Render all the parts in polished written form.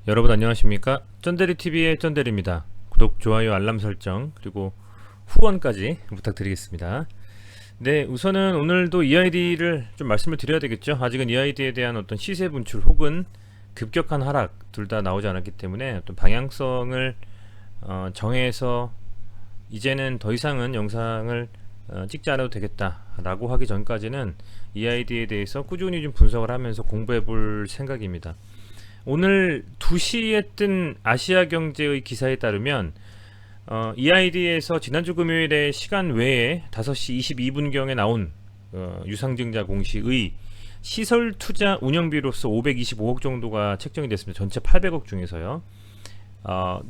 여러분 안녕하십니까? 쩐데리TV의 쩐데리입니다. 구독, 좋아요, 알람 설정 그리고 후원까지 부탁드리겠습니다. 네, 우선은 오늘도 EID를 좀 말씀을 드려야 되겠죠. 아직은 EID에 대한 어떤 시세 분출 혹은 급격한 하락 둘 다 나오지 않았기 때문에 어떤 방향성을 정해서 이제는 더 이상은 영상을 찍지 않아도 되겠다 라고 하기 전까지는 EID에 대해서 꾸준히 좀 분석을 하면서 공부해 볼 생각입니다. 오늘 2시에 뜬 아시아경제의 기사에 따르면 EID에서 지난주 금요일에 시간 외에 5시 22분경에 나온 유상증자 공시의 시설 투자 운영비로서 525억 정도가 책정이 됐습니다. 전체 800억 중에서요.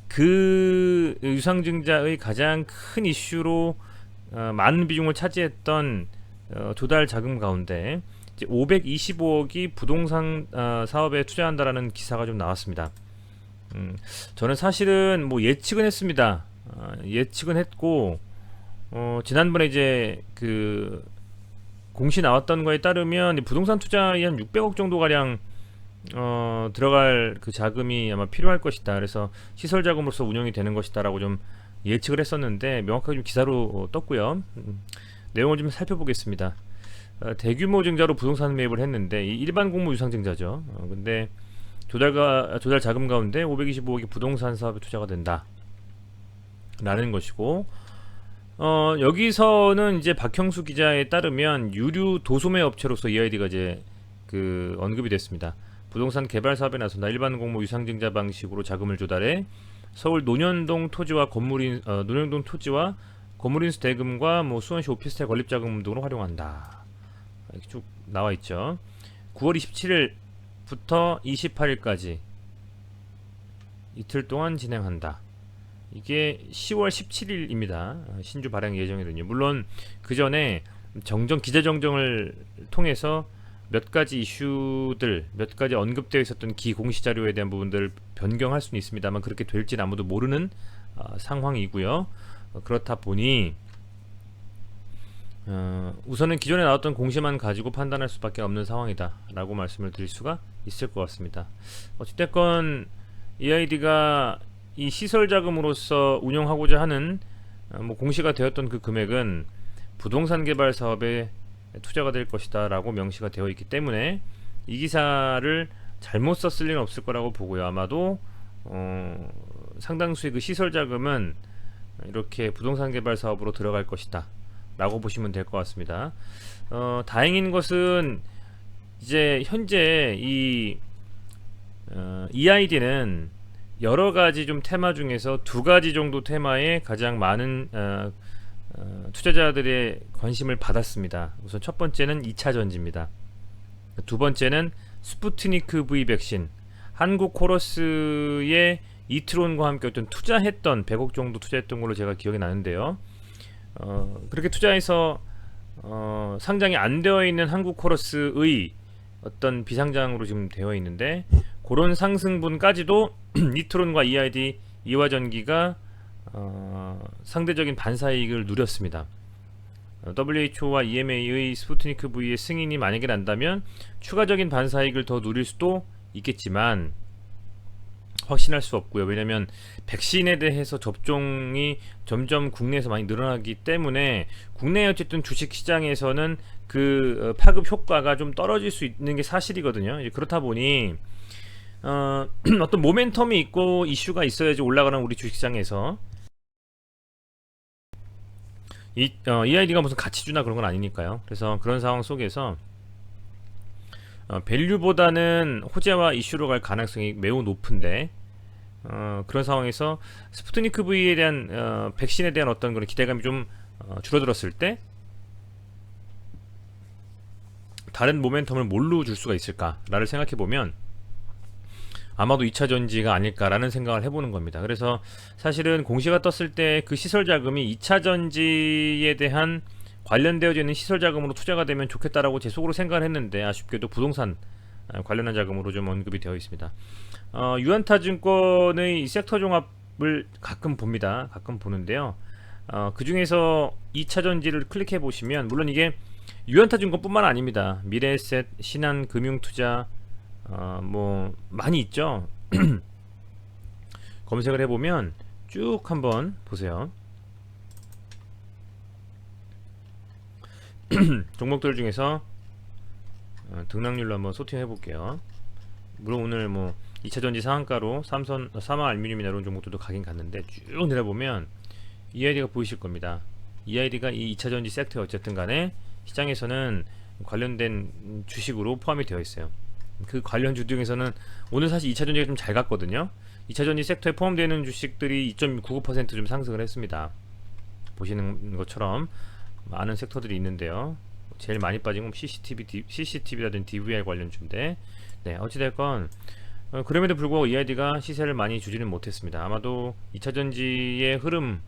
그 유상증자의 가장 큰 이슈로 많은 비중을 차지했던 두 달 자금 가운데 525억이 부동산 사업에 투자한다라는 기사가 좀 나왔습니다. 저는 사실은 뭐 예측은 했습니다. 예측은 했고 지난번에 이제 그 공시 나왔던 거에 따르면 부동산 투자에 한 600억 정도 가량 들어갈 그 자금이 아마 필요할 것이다. 그래서 시설 자금으로서 운영이 되는 것이다라고 좀 예측을 했었는데 명확하게 좀 기사로 떴고요. 내용을 좀 살펴보겠습니다. 대규모 증자로 부동산 매입을 했는데 일반 공모 유상증자죠. 근데 조달 자금 가운데 525억이 부동산 사업에 투자가 된다 라는 것이고, 여기서는 이제 박형수 기자에 따르면 유류 도소매 업체로서 EID가 이제 그 언급이 됐습니다. 부동산 개발 사업에 나선다. 일반 공모 유상증자 방식으로 자금을 조달해 서울 논현동 토지와 논현동 토지와 건물인수 대금과 뭐 수원시 오피스텔 건립 자금 등으로 활용한다. 이렇게 쭉 나와 있죠. 9월 27일부터 28일까지 이틀 동안 진행한다. 이게 10월 17일입니다. 신주 발행 예정이거든요. 물론 그 전에 기재정정을 통해서 몇 가지 이슈들, 몇 가지 언급되어 있었던 기공시 자료에 대한 부분들을 변경할 수는 있습니다만 그렇게 될지는 아무도 모르는 상황이고요. 그렇다 보니 우선은 기존에 나왔던 공시만 가지고 판단할 수밖에 없는 상황이다 라고 말씀을 드릴 수가 있을 것 같습니다. 어찌됐건 EID가 이 시설 자금으로서 운영하고자 하는 뭐 공시가 되었던 그 금액은 부동산 개발 사업에 투자가 될 것이다 라고 명시가 되어 있기 때문에 이 기사를 잘못 썼을 리는 없을 거라고 보고요. 아마도 상당수의 그 시설 자금은 이렇게 부동산 개발 사업으로 들어갈 것이다 라고 보시면 될 것 같습니다. 다행인 것은 이제 현재 이 EID는 여러가지 좀 테마 중에서 2가지 정도 테마에 가장 많은 투자자들의 관심을 받았습니다. 우선 첫 번째는 2차 전지입니다. 두 번째는 스푸트니크 V 백신, 한국 코러스의 이트론과 함께 어떤 투자했던 100억 정도 투자했던 걸로 제가 기억이 나는데요. 그렇게 투자해서 상장이 안 되어 있는 한국 코러스의 어떤 비상장으로 지금 되어 있는데 그런 상승분까지도 이트론과 EID 이화전기가 상대적인 반사이익을 누렸습니다. WHO와 EMA의 스푸트니크 V의 승인이 만약에 난다면 추가적인 반사이익을 더 누릴 수도 있겠지만 확신할 수 없고요. 왜냐하면 백신에 대해서 접종이 점점 국내에서 많이 늘어나기 때문에 국내 어쨌든 주식시장에서는 그 파급 효과가 좀 떨어질 수 있는 게 사실이거든요. 그렇다 보니 어떤 모멘텀이 있고 이슈가 있어야지 올라가는 우리 주식시장에서 EID가 무슨 가치주나 그런 건 아니니까요. 그래서 그런 상황 속에서 밸류보다는 호재와 이슈로 갈 가능성이 매우 높은데 그런 상황에서 스푸트니크 V에 대한 백신에 대한 어떤 그런 기대감이 좀 줄어들었을 때 다른 모멘텀을 뭘로 줄 수가 있을까를 생각해보면 아마도 2차 전지가 아닐까라는 생각을 해보는 겁니다. 그래서 사실은 공시가 떴을 때 그 시설 자금이 2차 전지에 대한 관련되어져 있는 시설 자금으로 투자가 되면 좋겠다라고 제 속으로 생각을 했는데 아쉽게도 부동산 관련한 자금으로 좀 언급이 되어 있습니다. 유한타증권의 섹터 종합을 가끔 봅니다. 가끔 보는데요. 그 중에서 2차 전지를 클릭해 보시면 물론 이게 유한타증권뿐만 아닙니다. 미래에셋, 신한금융투자 뭐 많이 있죠. 검색을 해보면 쭉 한번 보세요. 종목들 중에서 등락률로 한번 소팅해 볼게요. 물론 오늘 뭐 2차전지 상한가로 삼성 알루미늄이나 이런 종목들도 가긴 갔는데 쭉 내려보면 EID가 보이실 겁니다. EID가 이 2차전지 섹터에 어쨌든 간에 시장에서는 관련된 주식으로 포함이 되어 있어요. 그 관련 주 중에서는 오늘 사실 2차전지가 좀 잘 갔거든요. 2차전지 섹터에 포함되는 주식들이 2.99% 좀 상승을 했습니다. 보시는 것처럼 많은 섹터들이 있는데요. 제일 많이 빠진 건 CCTV라든지 DVR 관련주인데, 네, 어찌됐건 그럼에도 불구하고 EID가 시세를 많이 주지는 못했습니다. 아마도 2차전지의 흐름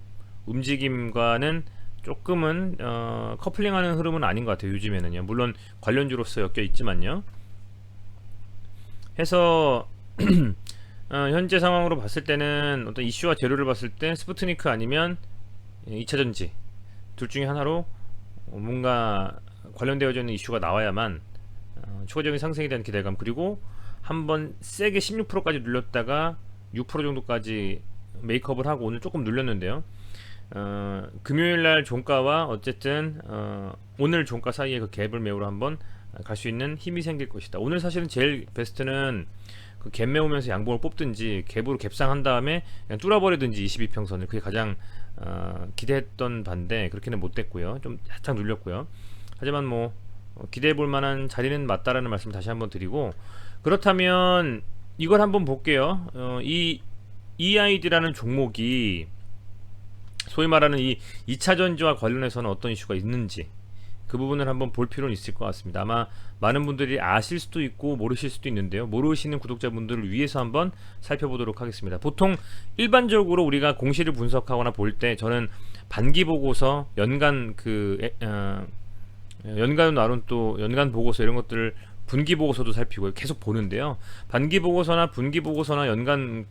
움직임과는 조금은 커플링하는 흐름은 아닌 것 같아요. 요즘에는요. 물론 관련주로서 엮여 있지만요. 해서 현재 상황으로 봤을 때는 어떤 이슈와 재료를 봤을 때 스푸트니크 아니면 2차전지 둘 중에 하나로 뭔가 관련되어져 있는 이슈가 나와야만 추가적인 상승에 대한 기대감, 그리고 한번 세게 16%까지 눌렸다가 6% 정도까지 메이크업을 하고 오늘 조금 눌렸는데요. 금요일날 종가와 어쨌든 오늘 종가 사이에 그 갭을 메우러 한번 갈 수 있는 힘이 생길 것이다. 오늘 사실은 제일 베스트는 그 갭 메우면서 양봉을 뽑든지 갭으로 갭상한 다음에 그냥 뚫어버리든지 22평선을, 그게 가장 기대했던 반대 그렇게는 못됐고요. 좀 살짝 눌렸고요. 하지만 뭐 기대해볼 만한 자리는 맞다라는 말씀 다시 한번 드리고, 그렇다면 이걸 한번 볼게요. 이 EID라는 종목이 소위 말하는 이 2차전지와 관련해서는 어떤 이슈가 있는지 그 부분을 한번 볼 필요는 있을 것 같습니다. 아마 많은 분들이 아실 수도 있고 모르실 수도 있는데요. 모르시는 구독자분들을 위해서 한번 살펴보도록 하겠습니다. 보통 일반적으로 우리가 공시를 분석하거나 볼 때 저는 반기 보고서, 연간 연간 나눈 또 연간 보고서 이런 것들을 분기 보고서도 살피고 계속 보는데요. 반기 보고서나 분기 보고서나 연간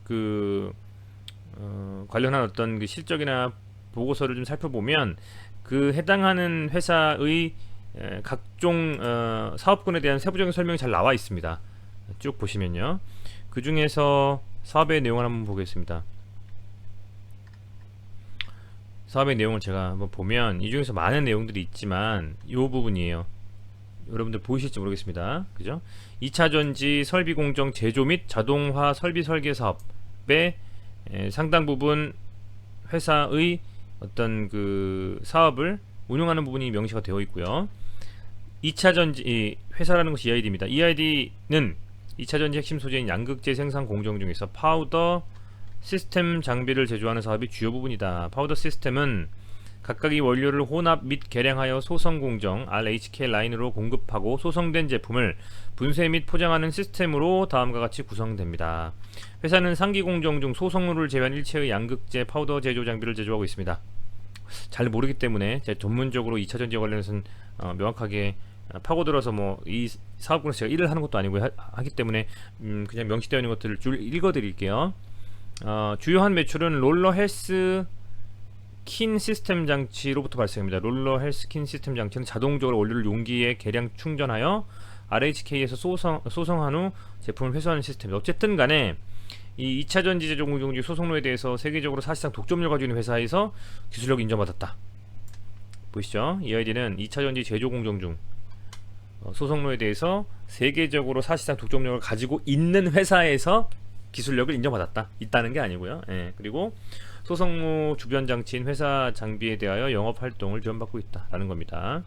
관련한 어떤 그 실적이나 보고서를 좀 살펴보면 그 해당하는 회사의 각종 사업군에 대한 세부적인 설명이 잘 나와 있습니다. 쭉 보시면요. 그 중에서 사업의 내용을 한번 보겠습니다. 사업의 내용을 제가 한번 보면 이 중에서 많은 내용들이 있지만 이 부분이에요. 여러분들 보이실지 모르겠습니다. 그죠? 2차전지 설비 공정 제조 및 자동화 설비 설계 사업의 상당 부분 회사의 어떤 그 사업을 운영하는 부분이 명시가 되어 있고요. 2차전지 회사라는 것이 EID입니다. EID는 2차전지 핵심 소재인 양극재 생산 공정 중에서 파우더 시스템 장비를 제조하는 사업이 주요 부분이다. 파우더 시스템은 각각의 원료를 혼합 및 계량하여 소성 공정 RHK 라인으로 공급하고 소성된 제품을 분쇄 및 포장하는 시스템으로 다음과 같이 구성됩니다. 회사는 상기 공정 중 소성물을 제외한 일체의 양극재 파우더 제조 장비를 제조하고 있습니다. 잘 모르기 때문에 제가 전문적으로 2차전지에 관련해서는 명확하게 파고들어서 뭐 이 사업군에서 제가 일을 하는 것도 아니고 하기 때문에 그냥 명시되어 있는 것들을 줄 읽어드릴게요. 주요한 매출은 롤러 헬스 킨 시스템 장치로부터 발생합니다. 롤러 헬스 킨 시스템 장치는 자동적으로 원료를 용기에 계량 충전하여 RHK에서 소성한 후 제품을 회수하는 시스템입니다. 어쨌든 간에 이 2차전지 제조 공정 중 소성로에 대해서 세계적으로 사실상 독점력을 가지고 있는 회사에서 기술력을 인정받았다. 보시죠. EID는 2차전지 제조 공정 중 소성로에 대해서 세계적으로 사실상 독점력을 가지고 있는 회사에서 기술력을 인정받았다. 있다는 게 아니고요. 예, 그리고 소성로 주변 장치인 회사 장비에 대하여 영업 활동을 지원받고 있다라는 겁니다.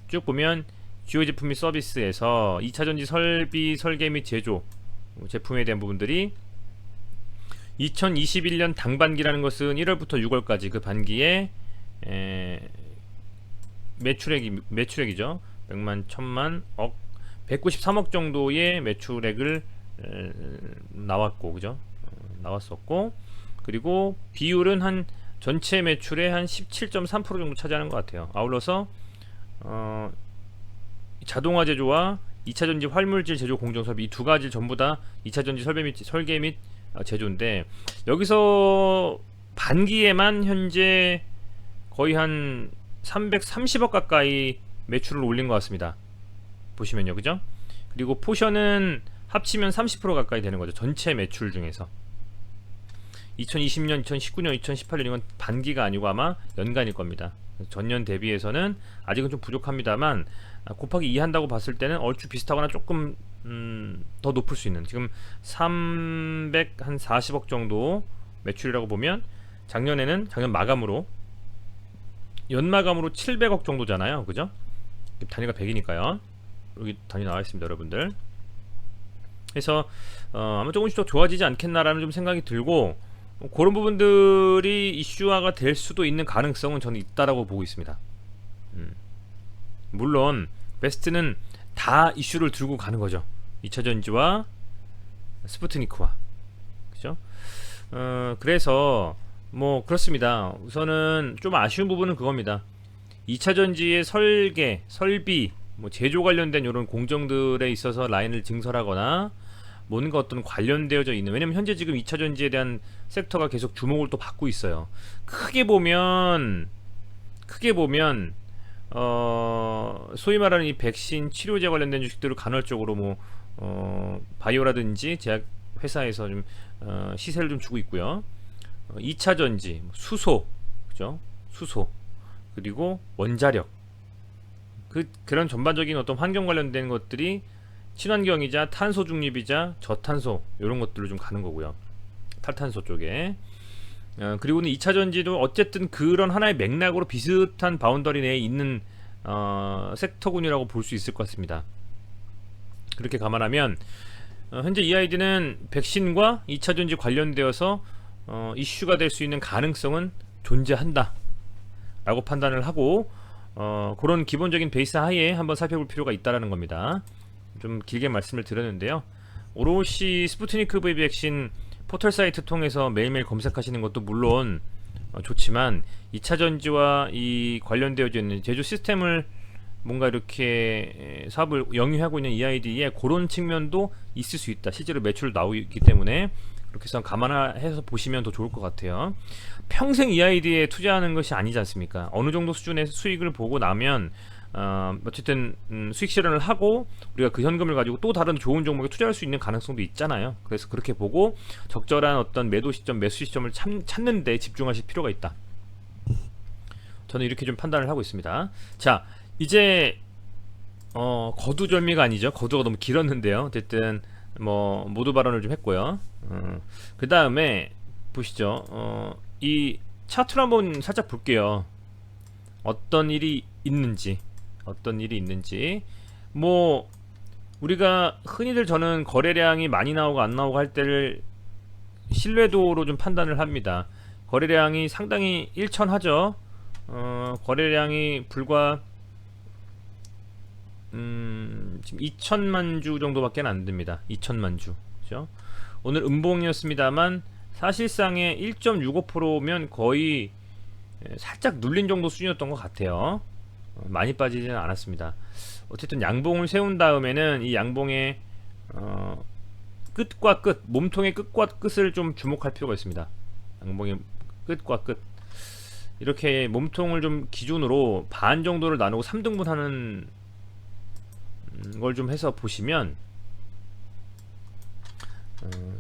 쭉 보면 주요 제품 및 서비스에서 2차전지 설비 설계 및 제조 제품에 대한 부분들이 2021년 당반기라는 것은 1월부터 6월까지 그 반기에 매출액이죠. 100만, 1000만, 억, 193억 정도의 매출액을 나왔고, 그죠? 나왔었고, 그리고 비율은 한 전체 매출의 한 17.3% 정도 차지하는 것 같아요. 아울러서 자동화 제조와 2차전지 활물질 제조 공정 설비 이 두 가지 전부 다 2차전지 설계 및 제조인데, 여기서 반기에만 현재 거의 한 330억 가까이 매출을 올린 것 같습니다. 보시면요, 그죠? 그리고 포션은 합치면 30% 가까이 되는 거죠. 전체 매출 중에서. 2020년, 2019년, 2018년 이건 반기가 아니고 아마 연간일 겁니다. 전년 대비해서는 아직은 좀 부족합니다만 곱하기 2 한다고 봤을 때는 얼추 비슷하거나 조금 더 높을 수 있는, 지금 340억 정도 매출이라고 보면 작년 마감으로 연마감으로 700억 정도잖아요. 그죠? 단위가 100이니까요. 여기 단위 나와 있습니다, 여러분들. 그래서 아마 조금씩 더 좋아지지 않겠나라는 좀 생각이 들고, 그런 부분들이 이슈화가 될 수도 있는 가능성은 저는 있다라고 보고 있습니다. 물론 베스트는 다 이슈를 들고 가는 거죠. 2차전지와 스푸트니크와, 그죠? 그래서 뭐 그렇습니다. 우선은 좀 아쉬운 부분은 그겁니다. 2차전지의 설계, 설비, 뭐 제조 관련된 이런 공정들에 있어서 라인을 증설하거나 뭔가 어떤 관련되어져 있는, 왜냐면 현재 지금 2차전지에 대한 섹터가 계속 주목을 또 받고 있어요. 크게 보면 소위 말하는 이 백신 치료제 관련된 주식들을 간헐적으로 뭐 바이오라든지 제약 회사에서 좀 시세를 좀 주고 있고요. 2차전지, 수소, 그죠? 수소, 그리고 원자력, 그런 전반적인 어떤 환경 관련된 것들이 친환경이자 탄소 중립이자 저탄소 이런 것들로 좀 가는 거고요. 탈탄소 쪽에. 그리고는 2차전지도 어쨌든 그런 하나의 맥락으로 비슷한 바운더리 내에 있는 섹터군이라고 볼 수 있을 것 같습니다. 그렇게 감안하면 현재 EID는 백신과 2차전지 관련되어서 이슈가 될 수 있는 가능성은 존재한다 라고 판단을 하고, 그런 기본적인 베이스 하에 한번 살펴볼 필요가 있다라는 겁니다. 좀 길게 말씀을 드렸는데요. 오롯이 스푸트니크 V 백신 포털 사이트 통해서 매일매일 검색하시는 것도 물론 좋지만, 2차전지와 이 관련되어져 있는 제조 시스템을 뭔가 이렇게 사업을 영위하고 있는 EID에 그런 측면도 있을 수 있다. 실제로 매출 나오기 때문에 그렇게 해서 감안해서 보시면 더 좋을 것 같아요. 평생 EID에 투자하는 것이 아니지 않습니까? 어느 정도 수준의 수익을 보고 나면 어쨌든 수익 실현을 하고 우리가 그 현금을 가지고 또 다른 좋은 종목에 투자할 수 있는 가능성도 있잖아요. 그래서 그렇게 보고 적절한 어떤 매도 시점, 매수 시점을 찾는 데 집중하실 필요가 있다. 저는 이렇게 좀 판단을 하고 있습니다. 자, 이제 거두절미가 아니죠. 거두가 너무 길었는데요. 어쨌든 뭐 모두 발언을 좀 했고요. 그 다음에 보시죠. 이 차트를 한번 살짝 볼게요. 어떤 일이 있는지, 뭐 우리가 흔히들 저는 거래량이 많이 나오고 안 나오고 할 때를 신뢰도로 좀 판단을 합니다. 거래량이 상당히 일천하죠. 거래량이 불과 지금 2천만 주 정도밖에 안 됩니다. 2천만 주. 그죠? 오늘 음봉이었습니다만 사실상의 1.65%면 거의 살짝 눌린 정도 수준이었던 것 같아요. 많이 빠지지는 않았습니다. 어쨌든 양봉을 세운 다음에는 이 양봉의 끝과 끝, 몸통의 끝과 끝을 좀 주목할 필요가 있습니다. 양봉의 끝과 끝, 이렇게 몸통을 좀 기준으로 반 정도를 나누고 3등분 하는 걸 좀 해서 보시면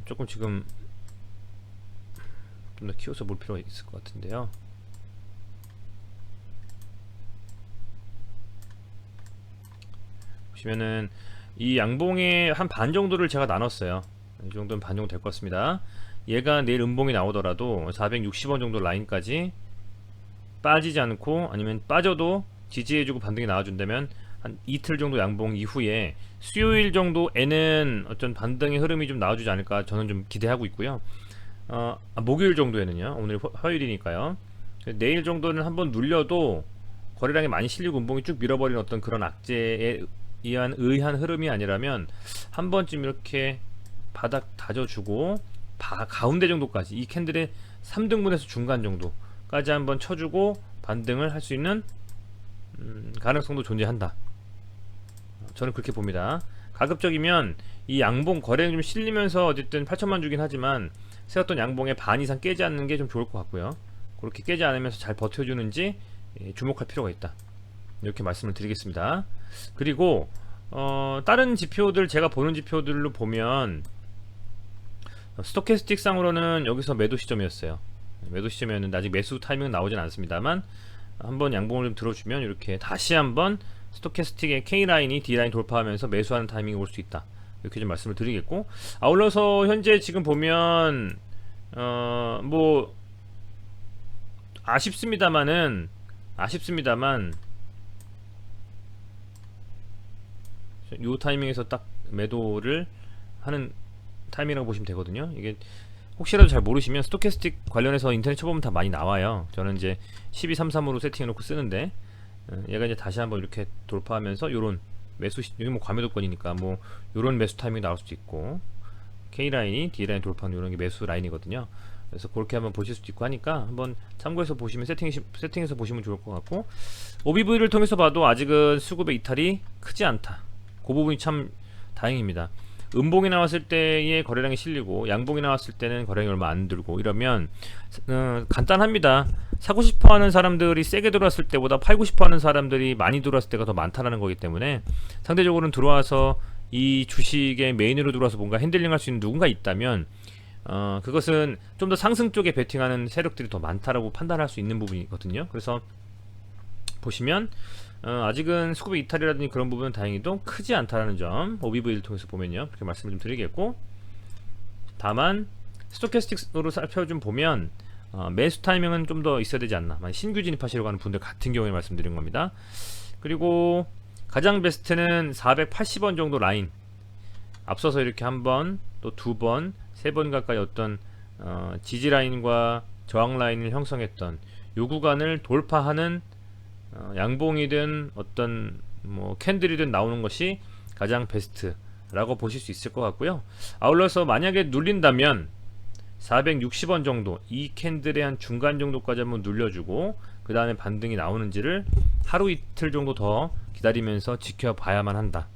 조금 지금 좀 더 키워서 볼 필요가 있을 것 같은데요. 보시면은 이 양봉의 한 반 정도를 제가 나눴어요. 이 정도는 반 정도 될 것 같습니다. 얘가 내일 음봉이 나오더라도 460원 정도 라인까지 빠지지 않고, 아니면 빠져도 지지해주고 반등이 나와준다면 한 이틀 정도 양봉 이후에 수요일 정도에는 어떤 반등의 흐름이 좀 나와주지 않을까 저는 좀 기대하고 있고요. 목요일 정도에는요. 오늘 화요일이니까요. 내일 정도는 한번 눌려도 거래량이 많이 실리고 음봉이 쭉 밀어버리는 어떤 그런 악재에 의한 흐름이 아니라면 한 번쯤 이렇게 바닥 다져주고 가운데 정도까지, 이 캔들의 3등분에서 중간 정도까지 한번 쳐주고 반등을 할 수 있는 가능성도 존재한다. 저는 그렇게 봅니다. 가급적이면 이 양봉 거래는 좀 실리면서 어쨌든 8천만 주긴 하지만 세웠던 양봉의 반 이상 깨지 않는 게 좀 좋을 것 같고요. 그렇게 깨지 않으면서 잘 버텨주는지 주목할 필요가 있다. 이렇게 말씀을 드리겠습니다. 그리고 다른 지표들, 제가 보는 지표들로 보면 스토캐스틱 상으로는 여기서 매도 시점이었어요. 매도 시점이었는데 아직 매수 타이밍은 나오진 않습니다만 한번 양봉을 좀 들어주면 이렇게 다시 한번 스토캐스틱의 K라인이 D라인 돌파하면서 매수하는 타이밍이 올 수 있다, 이렇게 좀 말씀을 드리겠고, 아울러서 현재 지금 보면 뭐 아쉽습니다만 요 타이밍에서 딱 매도를 하는 타이밍이라고 보시면 되거든요. 이게 혹시라도 잘 모르시면 스토캐스틱 관련해서 인터넷 쳐보면 다 많이 나와요. 저는 이제 1233으로 세팅해놓고 쓰는데, 얘가 이제 다시 한번 이렇게 돌파하면서 요런 매수 여기 뭐 과매도권이니까 뭐 요런 매수 타이밍이 나올 수도 있고, K라인이 D라인 돌파하는 요런 게 매수 라인이거든요. 그래서 그렇게 한번 보실 수도 있고 하니까 한번 참고해서 보시면 세팅해서 보시면 좋을 것 같고, OBV를 통해서 봐도 아직은 수급의 이탈이 크지 않다, 그 부분이 참 다행입니다. 음봉이 나왔을 때의 거래량이 실리고 양봉이 나왔을 때는 거래량이 얼마 안 들고 이러면 간단합니다. 사고 싶어하는 사람들이 세게 들어왔을 때보다 팔고 싶어하는 사람들이 많이 들어왔을 때가 더 많다라는 거기 때문에, 상대적으로는 들어와서 이 주식의 메인으로 들어와서 뭔가 핸들링 할 수 있는 누군가 있다면 그것은 좀 더 상승 쪽에 베팅하는 세력들이 더 많다라고 판단할 수 있는 부분이거든요. 그래서 보시면 아직은 수급의 이탈이라든지 그런 부분은 다행히도 크지 않다는 점, OBV를 통해서 보면요, 그렇게 말씀을 좀 드리겠고, 다만 스토캐스틱으로 살펴좀 보면 매수 타이밍은 좀 더 있어야 되지 않나, 신규 진입하시려고 하는 분들 같은 경우에 말씀드린 겁니다. 그리고 가장 베스트는 480원 정도 라인, 앞서서 이렇게 한 번, 또 두 번, 세 번 가까이 어떤 지지 라인과 저항 라인을 형성했던 요 구간을 돌파하는 양봉이든 어떤 뭐 캔들이든 나오는 것이 가장 베스트라고 보실 수 있을 것 같고요. 아울러서 만약에 눌린다면 460원 정도, 이 캔들의 한 중간 정도까지 한번 눌려주고 그 다음에 반등이 나오는지를 하루 이틀 정도 더 기다리면서 지켜봐야만 한다,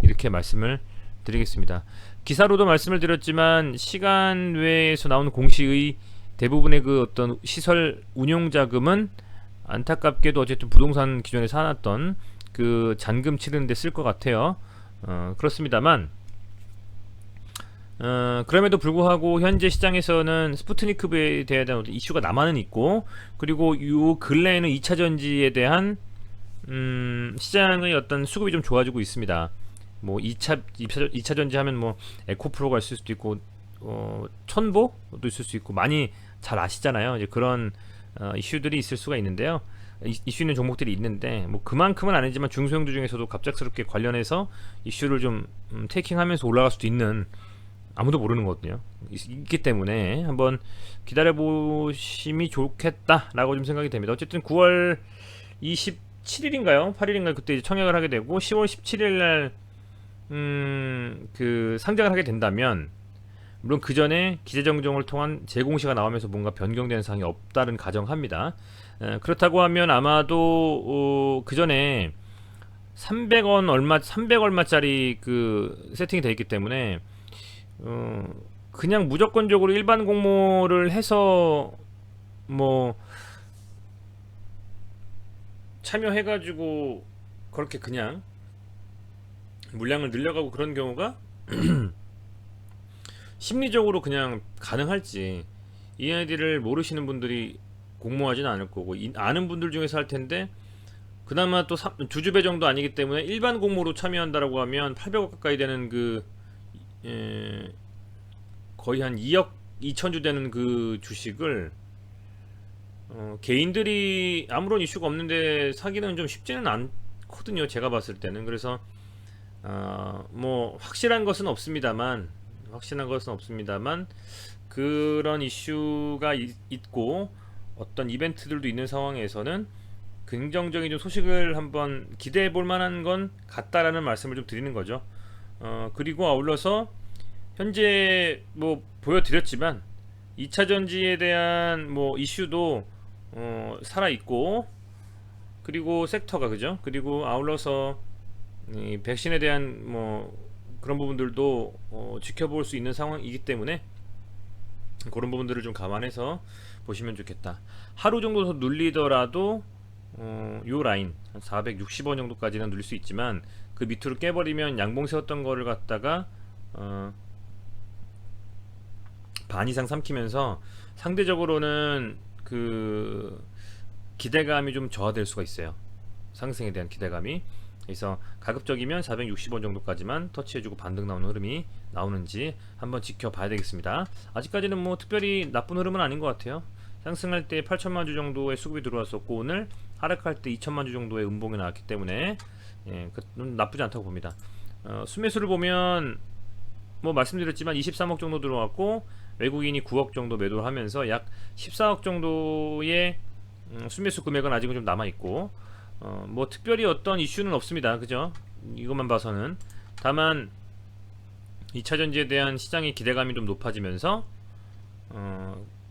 이렇게 말씀을 드리겠습니다. 기사로도 말씀을 드렸지만 시간 외에서 나오는 공시의 대부분의 그 어떤 시설 운용 자금은 안타깝게도 어쨌든 부동산 기존에 사놨던 그 잔금 치르는 데 쓸 것 같아요. 그렇습니다만 그럼에도 불구하고 현재 시장에서는 스푸트니크 V에 대한 이슈가 남아는 있고, 그리고 요 근래에는 2차전지에 대한 시장의 어떤 수급이 좀 좋아지고 있습니다. 뭐 2차전지 하면 뭐 에코프로가 있을 수도 있고 천보도 있을 수 있고, 많이 잘 아시잖아요. 이제 그런 이슈들이 있을 수가 있는데요. 이슈 있는 종목들이 있는데 뭐 그만큼은 아니지만 중소형주 중에서도 갑작스럽게 관련해서 이슈를 좀 테이킹하면서 올라갈 수도 있는, 아무도 모르는 거거든요. 있기 때문에 한번 기다려보심이 좋겠다라고 좀 생각이 됩니다. 어쨌든 9월 27일인가요? 8일인가요? 그때 이제 청약을 하게 되고 10월 17일날 그 상장을 하게 된다면, 물론 그 전에 기재정정을 통한 재공시가 나오면서 뭔가 변경되는 사항이 없다는 가정합니다. 그렇다고 하면 아마도 그 전에 300 얼마짜리 그 세팅이 되어 있기 때문에 그냥 무조건적으로 일반 공모를 해서 뭐 참여해가지고 그렇게 그냥 물량을 늘려가고 그런 경우가 심리적으로 그냥 가능할지, 이 아이디를 모르시는 분들이 공모하지는 않을 거고, 아는 분들 중에서 할 텐데 그나마 또 주주배 정도 아니기 때문에 일반 공모로 참여한다라고 하면 800억 가까이 되는 그 거의 한 2억 2천주 되는 그 주식을 개인들이 아무런 이슈가 없는데 사기는 좀 쉽지는 않거든요, 제가 봤을 때는. 그래서 뭐 확실한 것은 없습니다만 그런 이슈가 있고 어떤 이벤트들도 있는 상황에서는 긍정적인 좀 소식을 한번 기대해 볼 만한 건 같다라는 말씀을 좀 드리는 거죠. 그리고 아울러서 현재 뭐 보여드렸지만 2차전지에 대한 뭐 이슈도 살아있고, 그리고 섹터가 그죠? 그리고 아울러서 이 백신에 대한 뭐 그런 부분들도 지켜볼 수 있는 상황이기 때문에 그런 부분들을 좀 감안해서 보시면 좋겠다. 하루 정도 더 눌리더라도 요 라인 460원 정도까지는 눌릴 수 있지만 그 밑으로 깨버리면 양봉 세웠던 거를 갖다가 반 이상 삼키면서 상대적으로는 그 기대감이 좀 저하될 수가 있어요. 상승에 대한 기대감이. 그래서 가급적이면 460원 정도까지만 터치해주고 반등 나오는 흐름이 나오는지 한번 지켜봐야 되겠습니다. 아직까지는 뭐 특별히 나쁜 흐름은 아닌 것 같아요. 상승할 때 8천만 주 정도의 수급이 들어왔었고, 오늘 하락할 때 2천만 주 정도의 음봉이 나왔기 때문에 나쁘지 않다고 봅니다. 수매수를 보면 뭐 말씀드렸지만 23억 정도 들어왔고, 외국인이 9억 정도 매도를 하면서 약 14억 정도의 수매수 금액은 아직은 좀 남아있고, 뭐 특별히 어떤 이슈는 없습니다. 그죠? 이것만 봐서는. 다만 2차전지에 대한 시장의 기대감이 좀 높아지면서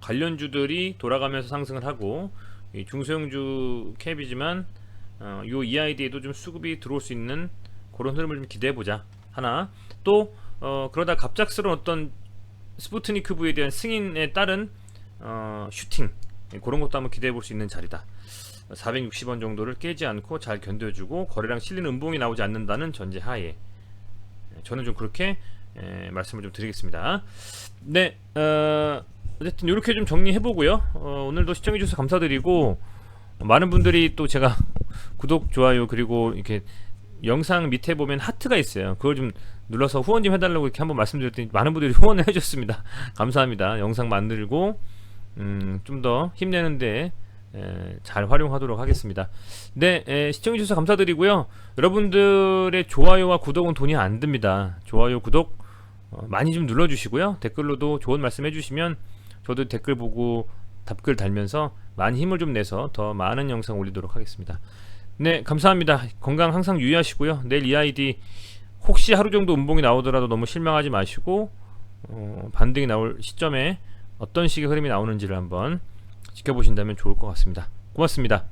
관련주들이 돌아가면서 상승을 하고, 이 중소형주 캡이지만 요 EID에도 좀 수급이 들어올 수 있는 그런 흐름을 좀 기대해보자. 하나 또 그러다 갑작스러운 어떤 스푸트니크 V에 대한 승인에 따른 슈팅, 그런 것도 한번 기대해볼 수 있는 자리다. 460원 정도를 깨지 않고 잘 견뎌주고 거래량 실리는 음봉이 나오지 않는다는 전제하에 저는 좀 그렇게 말씀을 좀 드리겠습니다. 네, 어쨌든 이렇게 좀 정리해보고요. 오늘도 시청해주셔서 감사드리고, 많은 분들이 또 제가 구독, 좋아요, 그리고 이렇게 영상 밑에 보면 하트가 있어요. 그걸 좀 눌러서 후원 좀 해달라고 이렇게 한번 말씀드렸더니 많은 분들이 후원을 해줬습니다. 감사합니다. 영상 만들고 좀 더 힘내는데 잘 활용하도록 하겠습니다. 네, 시청해주셔서 감사드리고요. 여러분들의 좋아요와 구독은 돈이 안 듭니다. 좋아요, 구독 많이 좀 눌러주시고요. 댓글로도 좋은 말씀 해주시면 저도 댓글 보고 답글 달면서 많이 힘을 좀 내서 더 많은 영상 올리도록 하겠습니다. 네, 감사합니다. 건강 항상 유의하시고요. 내일 EID 혹시 하루 정도 음봉이 나오더라도 너무 실망하지 마시고 반등이 나올 시점에 어떤 식의 흐름이 나오는지를 한번 지켜보신다면 좋을 것 같습니다. 고맙습니다.